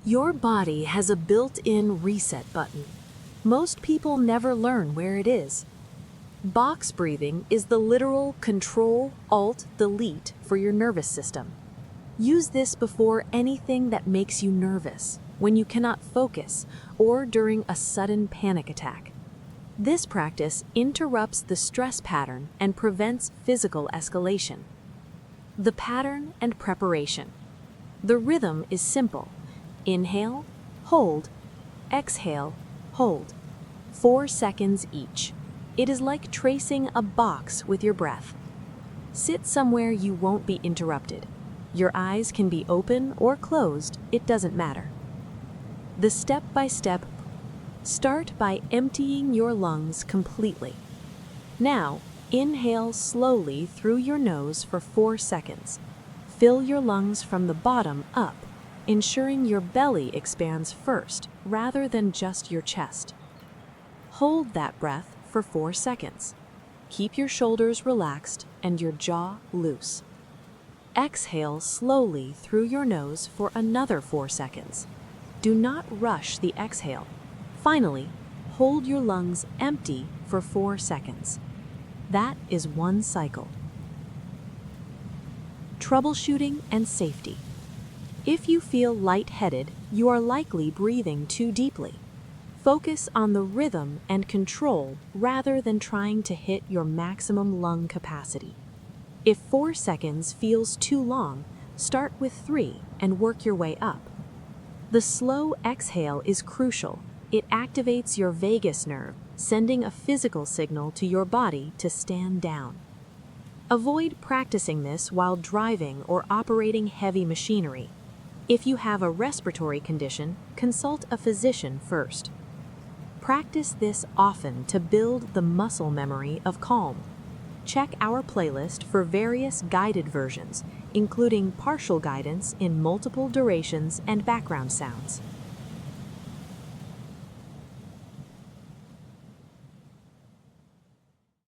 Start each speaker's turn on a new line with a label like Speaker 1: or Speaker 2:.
Speaker 1: Your body has a built-in reset button. Most people never learn where it is. Box breathing is the literal Control-Alt-Delete for your nervous system. Use this before anything that makes you nervous, when you cannot focus, or during a sudden panic attack. This practice interrupts the stress pattern and prevents physical escalation. The pattern and preparation. The rhythm is simple. Inhale, hold, exhale, hold. 4 seconds each. It is like tracing a box with your breath. Sit somewhere you won't be interrupted. Your eyes can be open or closed, it doesn't matter. The step-by-step. Start by emptying your lungs completely. Now, inhale slowly through your nose for 4 seconds. Fill your lungs from the bottom up, ensuring your belly expands first rather than just your chest. Hold that breath for 4 seconds. Keep your shoulders relaxed and your jaw loose. Exhale slowly through your nose for another 4 seconds. Do not rush the exhale. Finally, hold your lungs empty for 4 seconds. That is 1 cycle. Troubleshooting and safety. If you feel lightheaded, you are likely breathing too deeply. Focus on the rhythm and control rather than trying to hit your maximum lung capacity. If 4 seconds feels too long, start with 3 and work your way up. The slow exhale is crucial. It activates your vagus nerve, sending a physical signal to your body to stand down. Avoid practicing this while driving or operating heavy machinery. If you have a respiratory condition, consult a physician first. Practice this often to build the muscle memory of calm. Check our playlist for various guided versions, including partial guidance in multiple durations and background sounds.